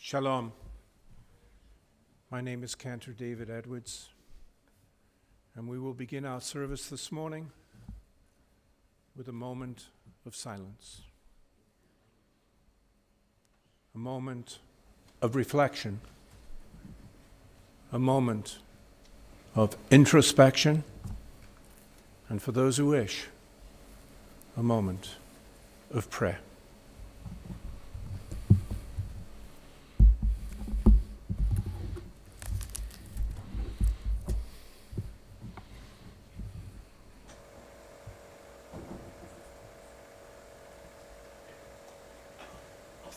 Shalom. My name is Cantor David Edwards, and we will begin our service this morning with a moment of silence, a moment of reflection, a moment of introspection, and for those who wish, a moment of prayer.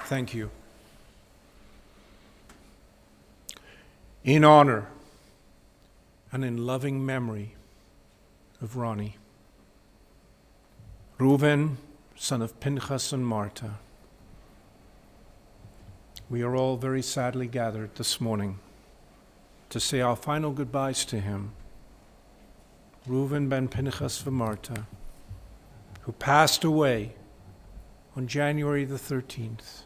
Thank you. In honor and in loving memory of Ronnie, Reuven, son of Pinchas and Martha, we are all very sadly gathered this morning to say our final goodbyes to him, Reuven ben Pinchas v'Martha, who passed away on January the 13th,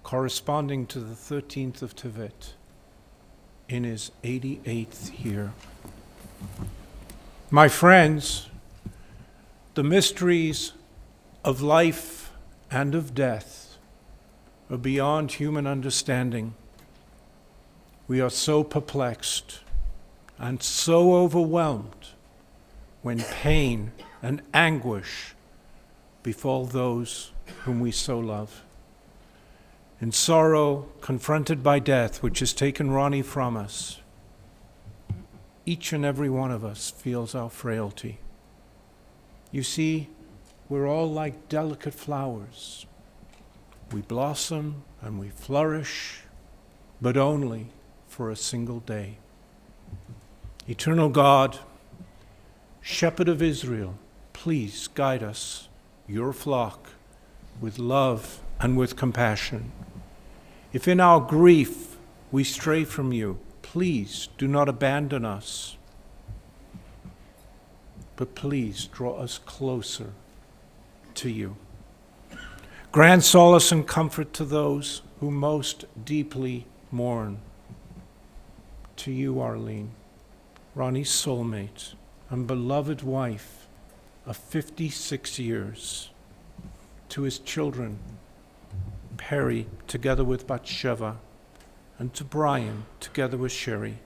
corresponding to the 13th of Tevet, in his 88th year. My friends, the mysteries of life and of death are beyond human understanding. We are so perplexed and so overwhelmed when pain and anguish befall those whom we so love. In sorrow, confronted by death, which has taken Ronnie from us, each and every one of us feels our frailty. You see, we're all like delicate flowers. We blossom and we flourish, but only for a single day. Eternal God, Shepherd of Israel, please guide us, your flock, with love and with compassion. If in our grief we stray from you, please do not abandon us, but please draw us closer to you. Grant solace and comfort to those who most deeply mourn. To you, Arlene, Ronnie's soulmate and beloved wife of 56 years. To his children, Perry, together with Bathsheba, and to Brian, together with Sherry.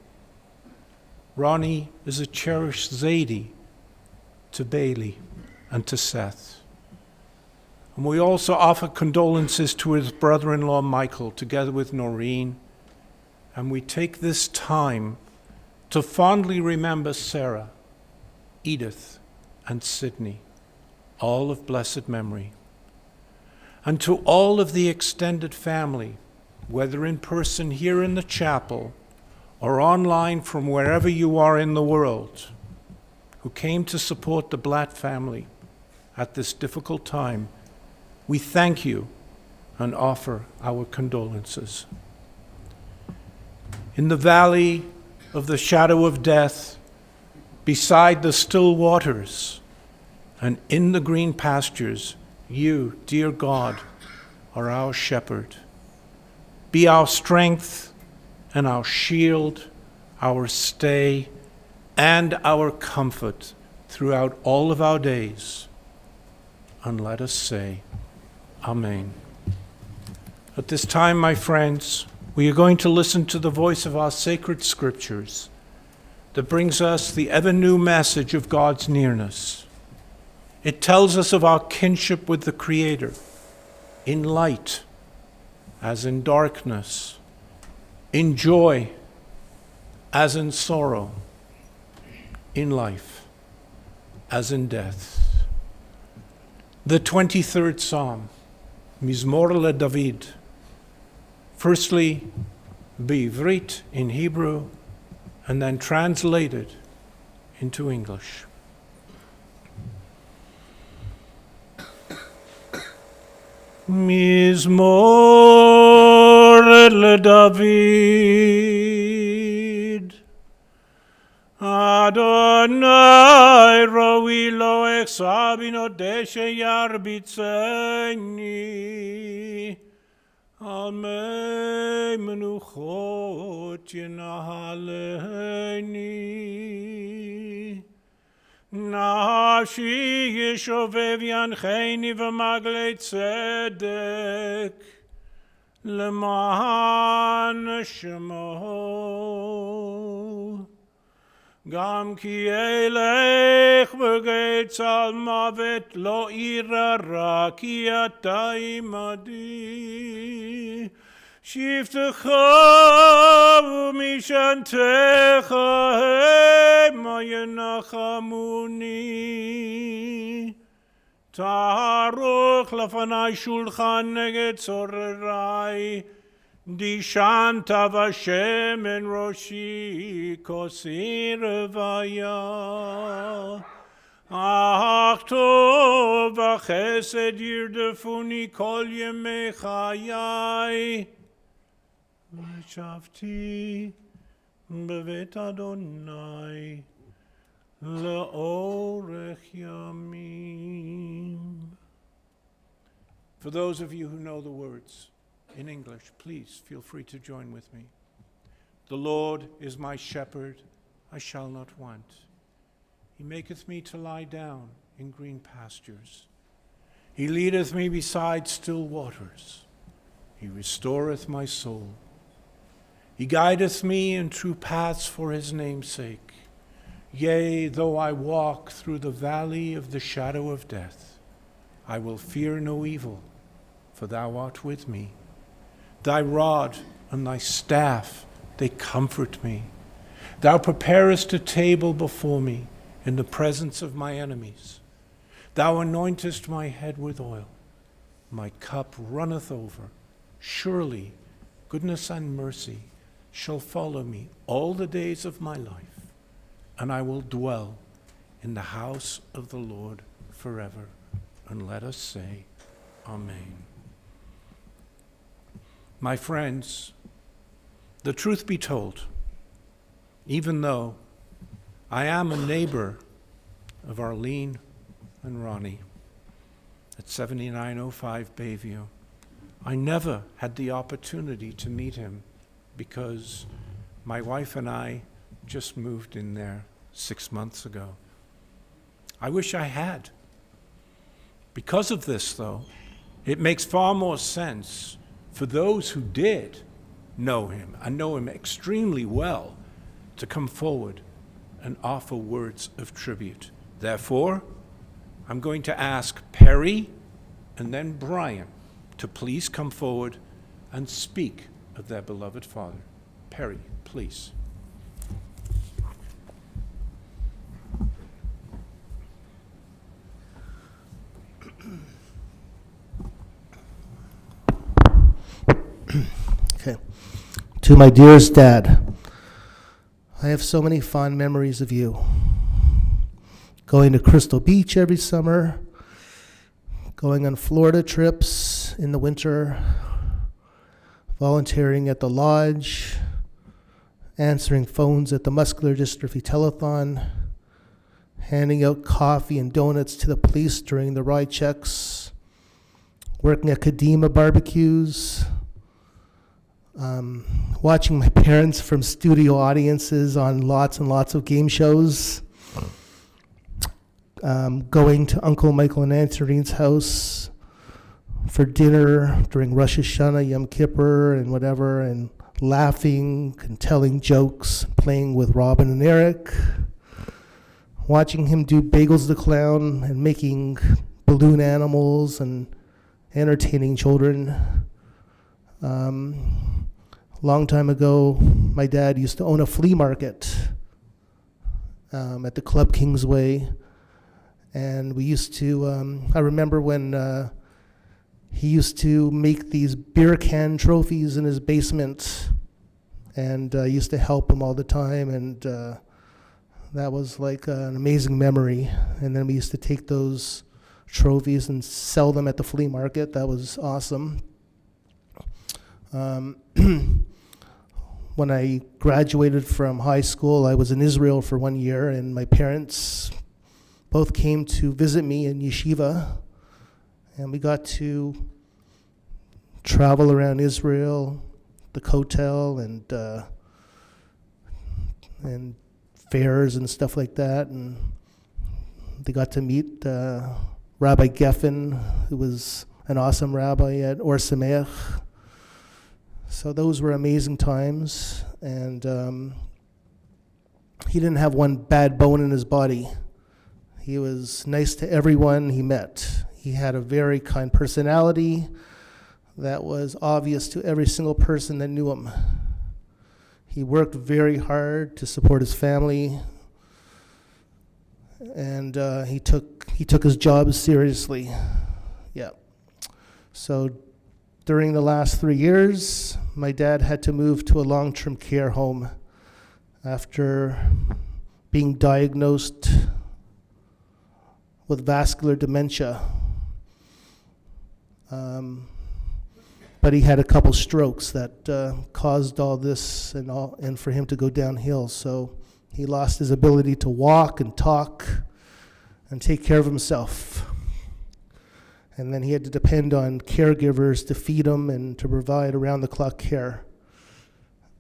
Ronnie is a cherished Zadie to Bailey and to Seth. And we also offer condolences to his brother-in-law Michael, together with Noreen. And we take this time to fondly remember Sarah, Edith, and Sydney, all of blessed memory. And to all of the extended family, whether in person here in the chapel or online from wherever you are in the world, who came to support the Blatt family at this difficult time, we thank you and offer our condolences. In the valley of the shadow of death, beside the still waters, and in the green pastures, you, dear God, are our shepherd. Be our strength and our shield, our stay, and our comfort throughout all of our days. And let us say, Amen. At this time, my friends, we are going to listen to the voice of our sacred scriptures that brings us the ever-new message of God's nearness. It tells us of our kinship with the Creator, in light as in darkness, in joy as in sorrow, in life as in death. The 23rd Psalm, Mizmor LeDavid, firstly Beivrit in Hebrew, and then translated into English. Mizmor LeDavid, Adonai roi lo exabino deshe yarbitzeni, al mei menuchot yenahaleni. Nafshi yeshovev yancheni v'maglei tzedek, למען שמו. גם כי אלך בגיא צל מוות לא אירא רע, כי אתה עמדי. שבטך ומשענתך המה ינחמוני. תערוך לפני שולחן נגד צורריי, דישנת בשמן ראשי כוסי רוויה. אך טוב וחסד ירדפוני כל ימי חיי, ושבתי בבית אדוני לאורך ימים. For those of you who know the words in English, please feel free to join with me. The Lord is my shepherd, I shall not want. He maketh me to lie down in green pastures. He leadeth me beside still waters. He restoreth my soul. He guideth me in true paths for his name's sake. Yea, though I walk through the valley of the shadow of death, I will fear no evil, for thou art with me. Thy rod and thy staff, they comfort me. Thou preparest a table before me in the presence of my enemies. Thou anointest my head with oil. My cup runneth over. Surely goodness and mercy shall follow me all the days of my life, and I will dwell in the house of the Lord forever. And let us say, Amen. My friends, the truth be told, even though I am a neighbor of Arlene and Ronnie at 7905 Bayview, I never had the opportunity to meet him because my wife and I just moved in there 6 months ago. I wish I had. Because of this, though, it makes far more sense for those who did know him and know him extremely well to come forward and offer words of tribute. Therefore, I'm going to ask Perry and then Brian to please come forward and speak of their beloved father. Perry, please. Okay. To my dearest Dad, I have so many fond memories of you. Going to Crystal Beach every summer, going on Florida trips in the winter, volunteering at the lodge, answering phones at the Muscular Dystrophy Telethon, handing out coffee and donuts to the police during the ride checks, working at Kadima barbecues, watching my parents from studio audiences on lots and lots of game shows, going to Uncle Michael and Aunt Serene's house for dinner during Rosh Hashanah, Yom Kippur, and whatever, and laughing and telling jokes, playing with Robin and Eric, watching him do Bagels the Clown and making balloon animals and entertaining children. Long time ago, my dad used to own a flea market at the Club Kingsway. And we used to, I remember when he used to make these beer can trophies in his basement, and I used to help him all the time, and that was like an amazing memory. And then we used to take those trophies and sell them at the flea market. That was awesome. When I graduated from high school, I was in Israel for 1 year, and my parents both came to visit me in yeshiva, and we got to travel around Israel, the Kotel, and fairs and stuff like that, and they got to meet Rabbi Geffen, who was an awesome rabbi at Or Sameach. So those were amazing times, and he didn't have one bad bone in his body. He was nice to everyone he met. He had a very kind personality that was obvious to every single person that knew him. He worked very hard to support his family, and he took his job seriously. Yeah. So during the last 3 years, my dad had to move to a long-term care home after being diagnosed with vascular dementia. But he had a couple strokes that caused all this and for him to go downhill. So he lost his ability to walk and talk and take care of himself. And then he had to depend on caregivers to feed him and to provide around-the-clock care.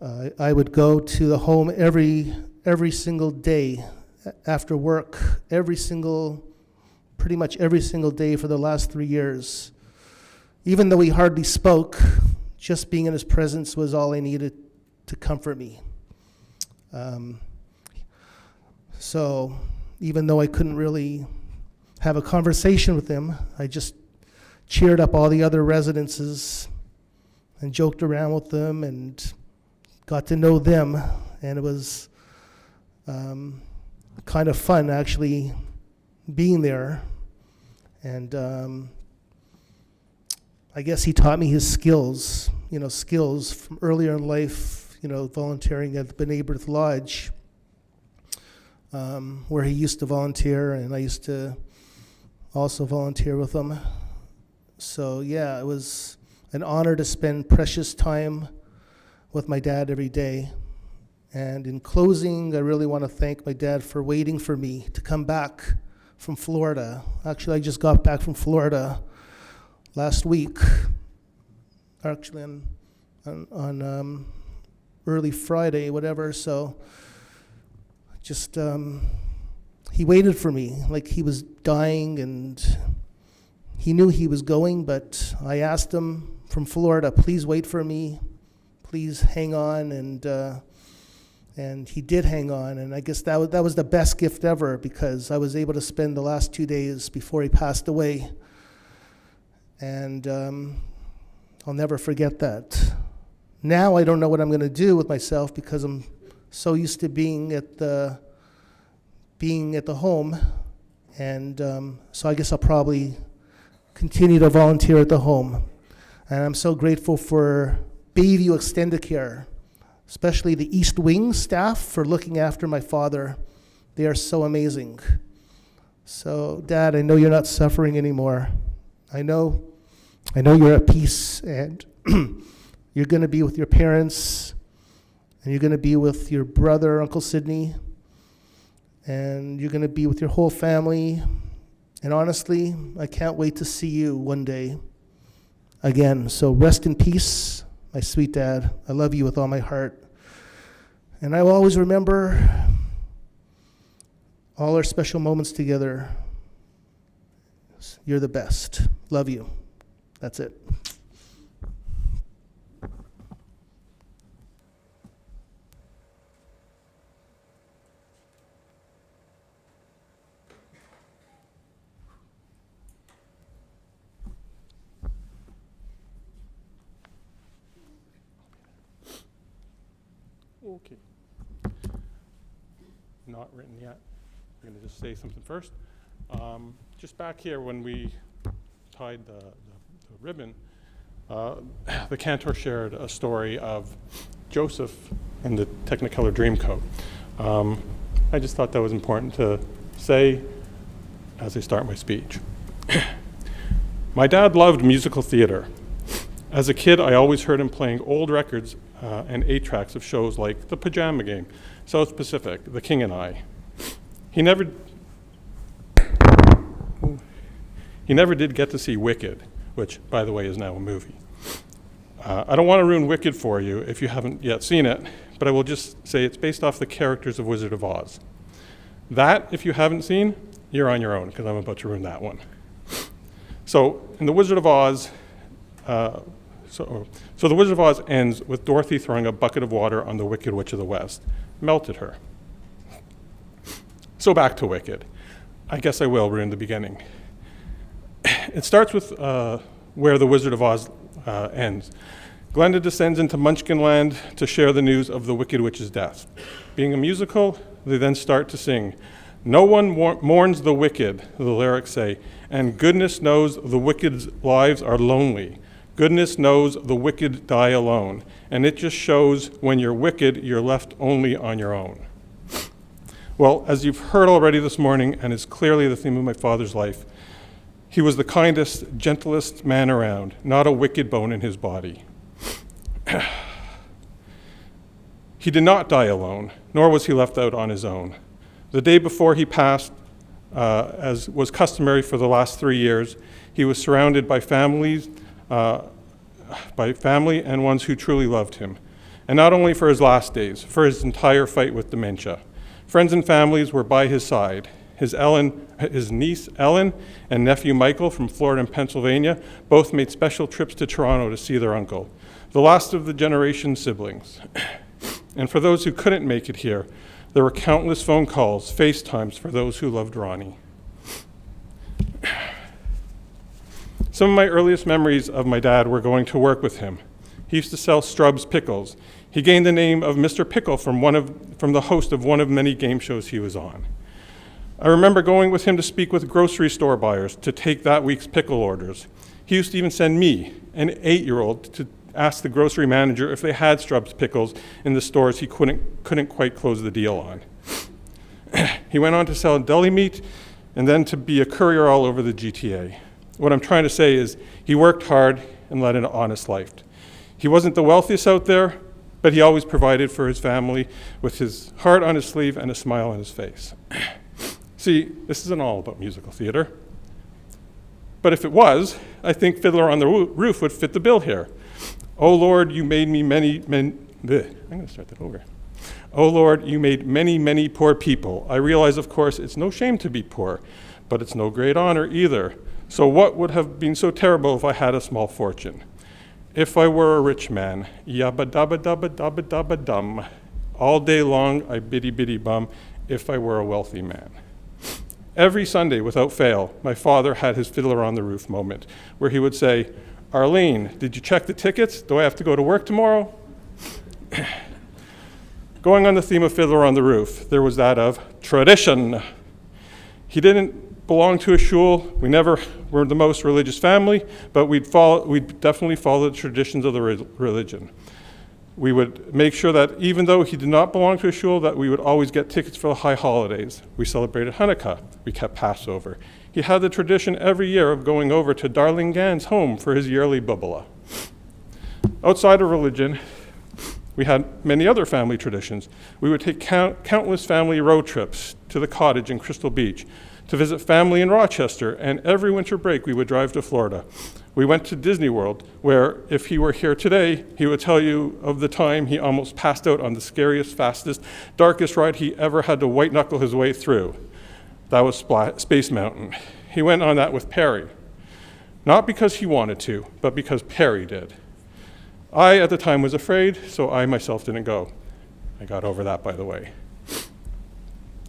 I would go to the home every single day after work, pretty much every single day for the last 3 years. Even though he hardly spoke, just being in his presence was all I needed to comfort me. So even though I couldn't really have a conversation with him, I just cheered up all the other residences and joked around with them and got to know them. And it was kind of fun actually being there. And I guess he taught me his skills from earlier in life, volunteering at the B'nai B'rith Lodge, where he used to volunteer, and I used to also volunteer with him. So yeah, it was an honor to spend precious time with my dad every day. And in closing, I really want to thank my dad for waiting for me to come back from Florida. Actually, I just got back from Florida last week, actually on early Friday, whatever. So just he waited for me like he was dying, and he knew he was going, but I asked him from Florida, please wait for me, please hang on, and he did hang on. And I guess that was the best gift ever, because I was able to spend the last 2 days before he passed away. And I'll never forget that. Now I don't know what I'm going to do with myself, because I'm so used to being at the home, and so I guess I'll probably continue to volunteer at the home. And I'm so grateful for Bayview Extended Care, especially the East Wing staff, for looking after my father. They are so amazing. So, Dad, I know you're not suffering anymore. I know you're at peace, and you're going to be with your parents, and you're going to be with your brother, Uncle Sidney, and you're going to be with your whole family. And honestly, I can't wait to see you one day again. So rest in peace, my sweet dad. I love you with all my heart. And I will always remember all our special moments together. You're the best. Love you. That's it. Okay. not written yet. I'm going to just say something first. Just back here when we tied the ribbon, the cantor shared a story of Joseph and the Technicolor Dreamcoat. I just thought that was important to say as I start my speech. My dad loved musical theater. As a kid, I always heard him playing old records and 8-tracks of shows like The Pajama Game, South Pacific, The King and I. He never did get to see Wicked, which, by the way, is now a movie. I don't want to ruin Wicked for you if you haven't yet seen it, but I will just say it's based off the characters of Wizard of Oz. That, if you haven't seen, you're on your own, because I'm about to ruin that one. So, in The Wizard of Oz, so The Wizard of Oz ends with Dorothy throwing a bucket of water on the Wicked Witch of the West. Melted her. So back to Wicked. I guess I will ruin the beginning. It starts with where The Wizard of Oz ends. Glinda descends into Munchkinland to share the news of the Wicked Witch's death. Being a musical, they then start to sing. No one mourns the wicked, the lyrics say, and goodness knows the wicked's lives are lonely. Goodness knows the wicked die alone. And it just shows when you're wicked, you're left only on your own. Well, as you've heard already this morning, and is clearly the theme of my father's life, he was the kindest, gentlest man around, not a wicked bone in his body. He did not die alone, nor was he left out on his own. The day before he passed, as was customary for the last 3 years, he was surrounded by family and ones who truly loved him. And not only for his last days, for his entire fight with dementia. Friends and families were by his side. His niece Ellen and nephew Michael from Florida and Pennsylvania both made special trips to Toronto to see their uncle, the last of the generation siblings. And for those who couldn't make it here, there were countless phone calls, FaceTimes for those who loved Ronnie. Some of my earliest memories of my dad were going to work with him. He used to sell Strub's pickles. He gained the name of Mr. Pickle from the host of one of many game shows he was on. I remember going with him to speak with grocery store buyers to take that week's pickle orders. He used to even send me, an 8-year-old, to ask the grocery manager if they had Strub's pickles in the stores he couldn't quite close the deal on. He went on to sell deli meat and then to be a courier all over the GTA. What I'm trying to say is he worked hard and led an honest life. He wasn't the wealthiest out there, but he always provided for his family with his heart on his sleeve and a smile on his face. See, this isn't all about musical theater. But if it was, I think Fiddler on the Roof would fit the bill here. Oh Lord, you made me I'm going to start that over. Oh Lord, you made many, many poor people. I realize, of course, it's no shame to be poor, but it's no great honor either. So what would have been so terrible if I had a small fortune? If I were a rich man, yabba dabba dabba dabba dabba dum. All day long, I biddy biddy bum, if I were a wealthy man. Every Sunday, without fail, my father had his Fiddler on the Roof moment, where he would say, Arlene, did you check the tickets? Do I have to go to work tomorrow? Going on the theme of Fiddler on the Roof, there was that of tradition. He didn't belong to a shul. We never were the most religious family, but we'd definitely follow the traditions of the religion. We would make sure that even though he did not belong to a shul, that we would always get tickets for the high holidays. We celebrated Hanukkah. We kept Passover. He had the tradition every year of going over to Darling Gann's home for his yearly bubala. Outside of religion, we had many other family traditions. We would take countless family road trips to the cottage in Crystal Beach, to visit family in Rochester, and every winter break we would drive to Florida. We went to Disney World, where if he were here today, he would tell you of the time he almost passed out on the scariest, fastest, darkest ride he ever had to white knuckle his way through. That was Space Mountain. He went on that with Perry. Not because he wanted to, but because Perry did. I, at the time, was afraid, so I myself didn't go. I got over that, by the way.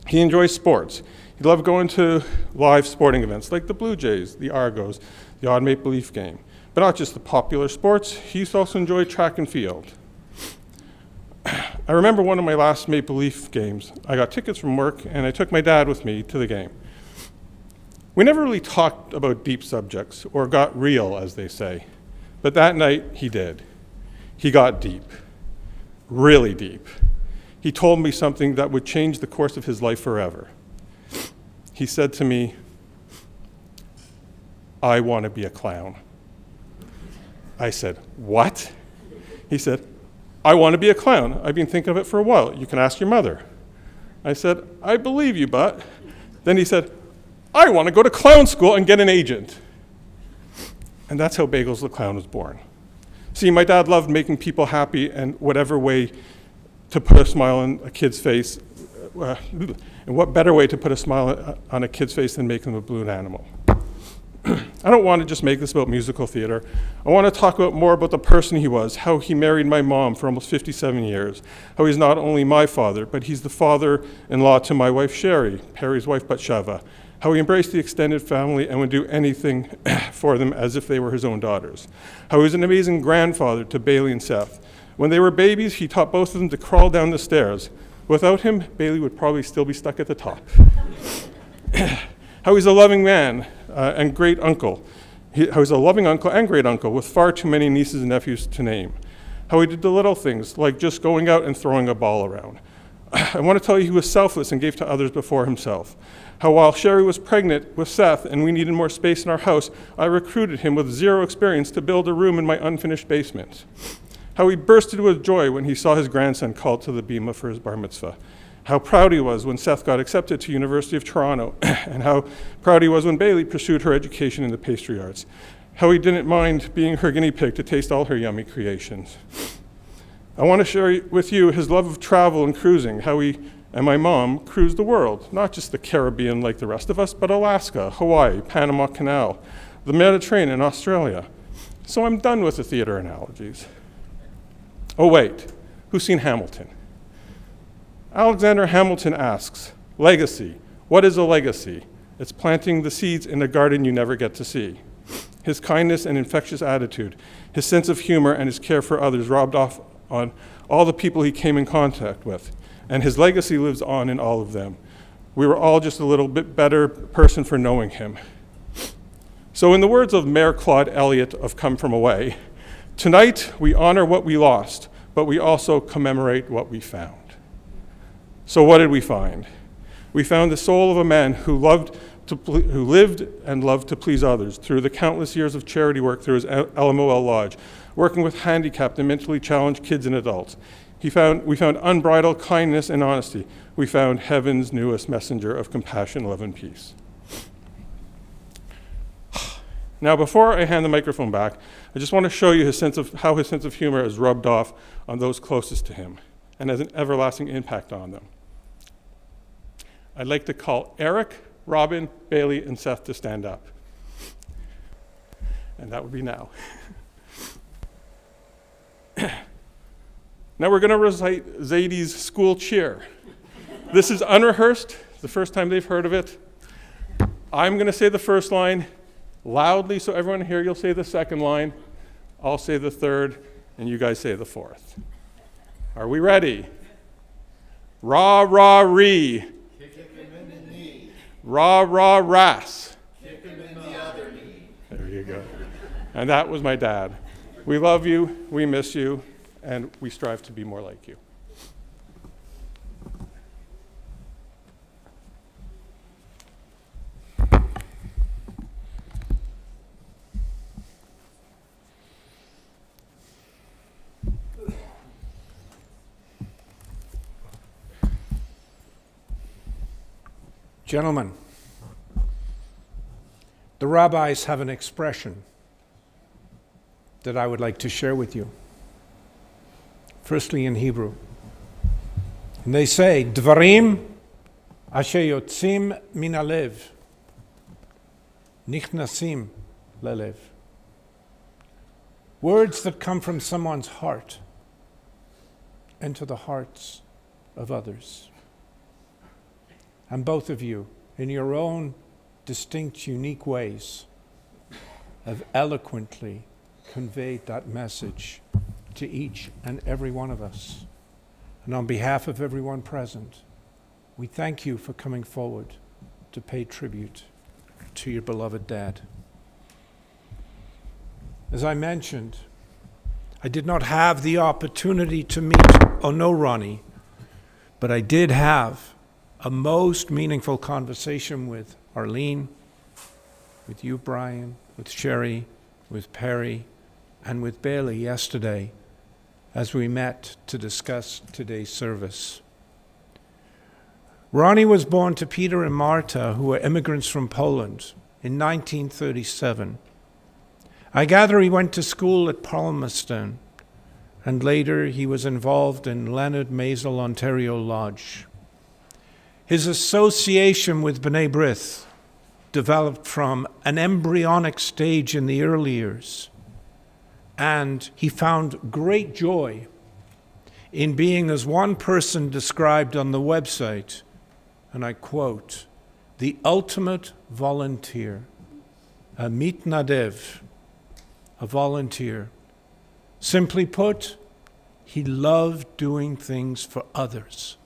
He enjoys sports. He loved going to live sporting events like the Blue Jays, the Argos, the Odd Maple Leaf game. But not just the popular sports, he used to also enjoy track and field. I remember one of my last Maple Leaf games. I got tickets from work, and I took my dad with me to the game. We never really talked about deep subjects, or got real, as they say. But that night, he did. He got deep, really deep. He told me something that would change the course of his life forever. He said to me, "I want to be a clown." I said, "What?" He said, "I want to be a clown. I've been thinking of it for a while. You can ask your mother." I said, "I believe you, but..." Then he said, "I want to go to clown school and get an agent." And that's how Bagels the Clown was born. See, my dad loved making people happy, and whatever way to put a smile on a kid's face, and what better way to put a smile on a kid's face than making them a balloon animal? I don't want to just make this about musical theater. I want to talk more about the person he was, how he married my mom for almost 57 years, how he's not only my father, but he's the father-in-law to my wife, Sherry, Perry's wife, Batsheva, how he embraced the extended family and would do anything for them as if they were his own daughters, how he was an amazing grandfather to Bailey and Seth. When they were babies, he taught both of them to crawl down the stairs. Without him, Bailey would probably still be stuck at the top. How he's a loving man and great uncle. How he's a loving uncle and great uncle with far too many nieces and nephews to name. How he did the little things, like just going out and throwing a ball around. I want to tell you he was selfless and gave to others before himself. How while Sherry was pregnant with Seth and we needed more space in our house, I recruited him with zero experience to build a room in my unfinished basement. How he bursted with joy when he saw his grandson called to the bima for his bar mitzvah. How proud he was when Seth got accepted to University of Toronto, and how proud he was when Bailey pursued her education in the pastry arts. How he didn't mind being her guinea pig to taste all her yummy creations. I want to share with you his love of travel and cruising, how he and my mom cruised the world, not just the Caribbean like the rest of us, but Alaska, Hawaii, Panama Canal, the Mediterranean, and Australia. So I'm done with the theater analogies. Oh wait, who's seen Hamilton? Alexander Hamilton asks, legacy, what is a legacy? It's planting the seeds in a garden you never get to see. His kindness and infectious attitude, his sense of humor and his care for others rubbed off on all the people he came in contact with, and his legacy lives on in all of them. We were all just a little bit better person for knowing him. So in the words of Mayor Claude Elliott of Come From Away, tonight we honor what we lost, but we also commemorate what we found. So what did we find? We found the soul of a man who lived and loved to please others through the countless years of charity work through his LMOL Lodge, working with handicapped and mentally challenged kids and adults. We found unbridled kindness and honesty. We found heaven's newest messenger of compassion, love, and peace. Now, before I hand the microphone back, I just want to show you how his sense of humor has rubbed off on those closest to him and has an everlasting impact on them. I'd like to call Eric, Robin, Bailey, and Seth to stand up. And that would be now. Now we're going to recite Zadie's school cheer. This is unrehearsed, the first time they've heard of it. I'm going to say the first line loudly, so everyone here, you'll say the second line. I'll say the third, and you guys say the fourth. Are we ready? Rah, rah, ree. Kick him in the knee. Rah, rah, ras. Kick him in the other knee. There you go. And that was my dad. We love you, we miss you, and we strive to be more like you. Gentlemen, the rabbis have an expression that I would like to share with you. Firstly in Hebrew. And they say, Dvarim asher yotzim min halev, nichnasim lelev. Words that come from someone's heart enter the hearts of others. And both of you, in your own distinct, unique ways, have eloquently conveyed that message to each and every one of us. And on behalf of everyone present, we thank you for coming forward to pay tribute to your beloved dad. As I mentioned, I did not have the opportunity to meet or know Ronnie, but I did have a most meaningful conversation with Arlene, with you, Brian, with Sherry, with Perry, and with Bailey yesterday as we met to discuss today's service. Ronnie was born to Peter and Marta, who were immigrants from Poland, in 1937. I gather he went to school at Palmerston, and later he was involved in Leonard Maisel Ontario Lodge. His association with B'nai B'rith developed from an embryonic stage in the early years, and he found great joy in being, as one person described on the website, and I quote, the ultimate volunteer, a mitnadev, a volunteer. Simply put, he loved doing things for others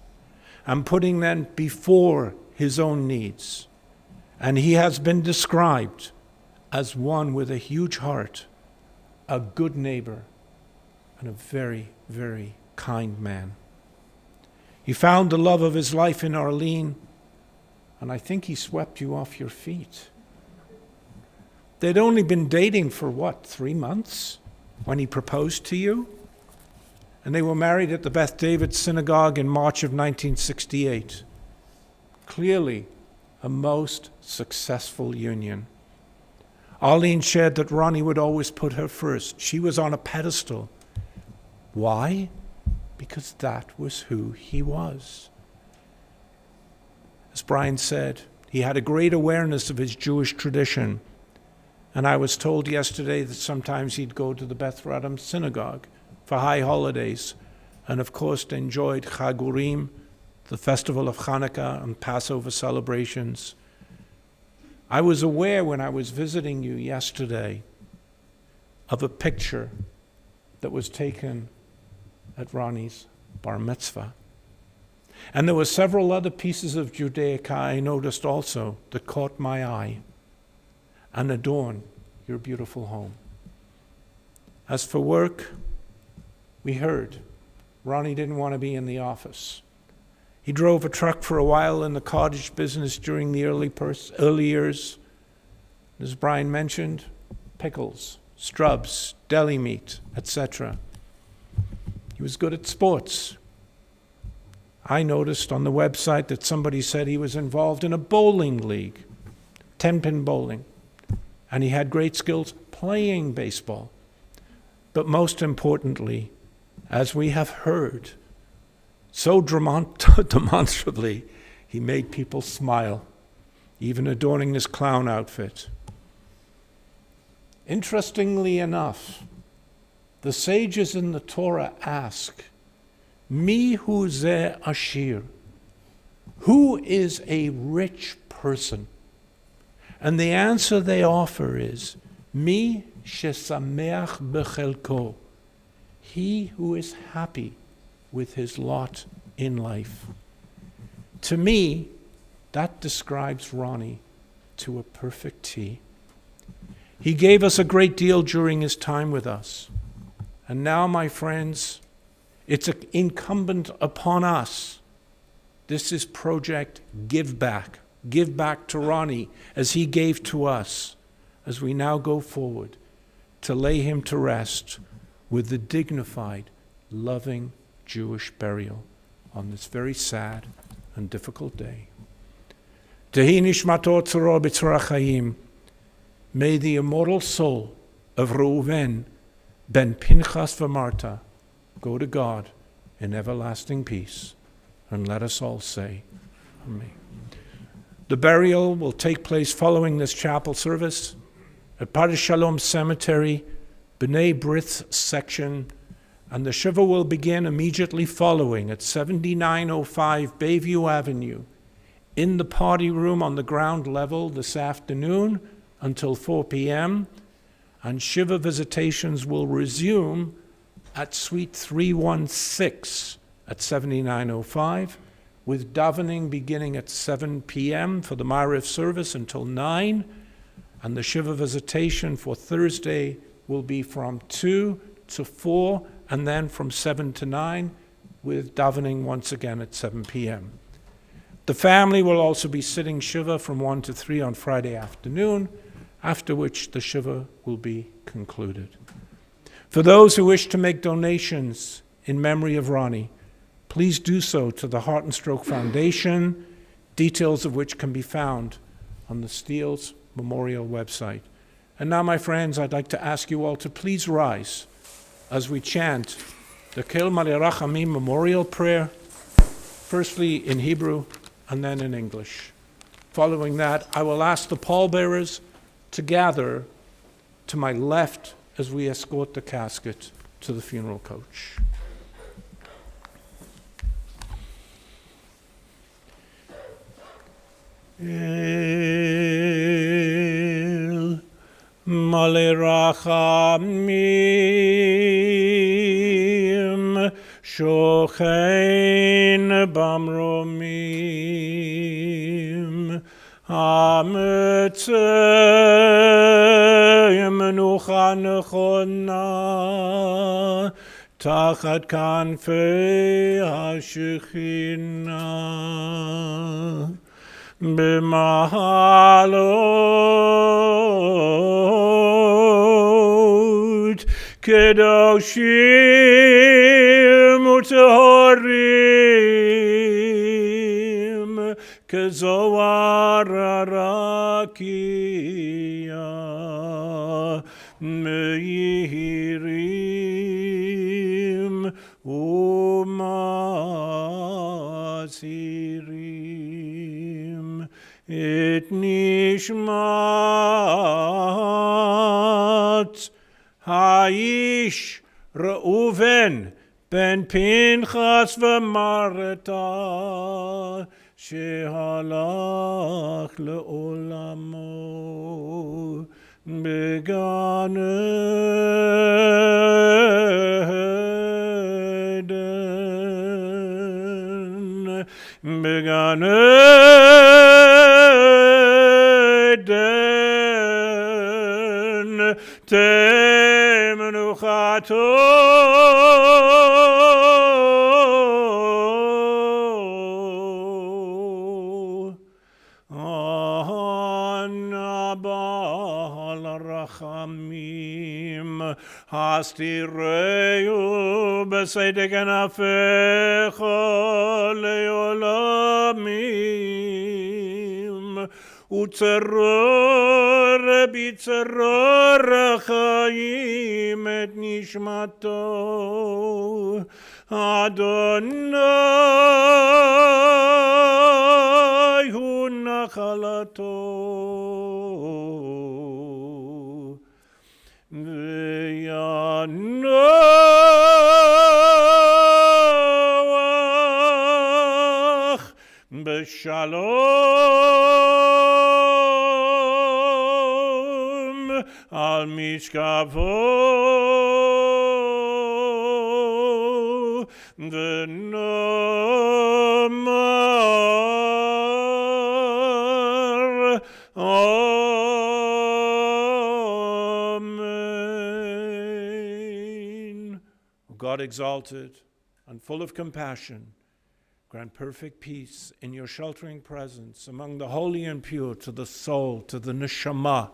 and putting them before his own needs. And he has been described as one with a huge heart, a good neighbor, and a very, very kind man. He found the love of his life in Arlene, and I think he swept you off your feet. They'd only been dating for 3 months when he proposed to you? And they were married at the Beth David Synagogue in March of 1968. Clearly, a most successful union. Arlene shared that Ronnie would always put her first. She was on a pedestal. Why? Because that was who he was. As Brian said, he had a great awareness of his Jewish tradition. And I was told yesterday that sometimes he'd go to the Beth Radam Synagogue for high holidays, and of course enjoyed Chag Urim, the festival of Hanukkah and Passover celebrations. I was aware when I was visiting you yesterday of a picture that was taken at Ronnie's bar mitzvah. And there were several other pieces of Judaica I noticed also that caught my eye and adorn your beautiful home. As for work, we heard Ronnie didn't want to be in the office. He drove a truck for a while in the cottage business during the early years. As Brian mentioned, pickles, strubs, deli meat, etc. He was good at sports. I noticed on the website that somebody said he was involved in a bowling league, 10-pin bowling, and he had great skills playing baseball. But most importantly, as we have heard, so demonstrably, he made people smile, even adorning his clown outfit. Interestingly enough, the sages in the Torah ask, Mi hu ze ashir? Who is a rich person? And the answer they offer is, Mi shesameach bechelko, he who is happy with his lot in life. To me, that describes Ronnie to a perfect T. He gave us a great deal during his time with us. And now, my friends, it's incumbent upon us. This is Project Give Back. Give back to Ronnie as he gave to us, as we now go forward to lay him to rest with the dignified, loving Jewish burial on this very sad and difficult day. Tehi nishmato tzoro b'tzora chayim. May the immortal soul of Reuven ben Pinchas v'Marta go to God in everlasting peace. And let us all say, Amen. The burial will take place following this chapel service at Paris Shalom Cemetery, B'nai B'rith section, and the Shiva will begin immediately following at 7905 Bayview Avenue in the party room on the ground level this afternoon until 4 p.m., and Shiva visitations will resume at Suite 316 at 7905, with davening beginning at 7 p.m. for the Ma'ariv service until 9, and the Shiva visitation for Thursday will be from 2 to 4, and then from 7 to 9, with davening once again at 7 p.m. The family will also be sitting Shiva from 1 to 3 on Friday afternoon, after which the Shiva will be concluded. For those who wish to make donations in memory of Ronnie, please do so to the Heart and Stroke Foundation, details of which can be found on the Steeles Memorial website. And now, my friends, I'd like to ask you all to please rise as we chant the Kel Malei Rachamim Memorial Prayer, firstly in Hebrew and then in English. Following that, I will ask the pallbearers to gather to my left as we escort the casket to the funeral coach. El Malei Rachamim Shochein Bamromim Hametzei Menucha Nechona Tachat Kanfei HaShechina B'mahalot Kedoshim U'Tehorim Kezoar Arakia Me'irim U'Mazirim Et Nishmat Haish Reuven Ben Pinchas V'Marta Shehalach Le'olamo Began Eden Began Eden Temenuchato Anabal Rachamim Hastireu B'Seidek Anafecha Leolamim Utzeror B'Tzeror Chaim Et Nishmato Adonai Hu Nachalato V'yanoach B'Shalom Al Mishkavo V'nomar Amen. God exalted and full of compassion, grant perfect peace in your sheltering presence among the holy and pure to the soul, to the neshama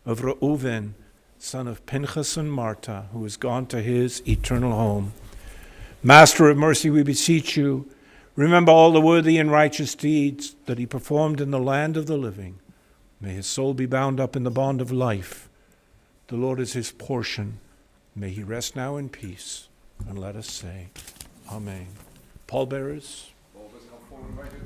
of Reuven, son of Pinchas and Marta, who is gone to his eternal home. Master of mercy, we beseech you, remember all the worthy and righteous deeds that he performed in the land of the living. May his soul be bound up in the bond of life. The Lord is his portion. May he rest now in peace. And let us say, Amen. Pallbearers. Come forward right here.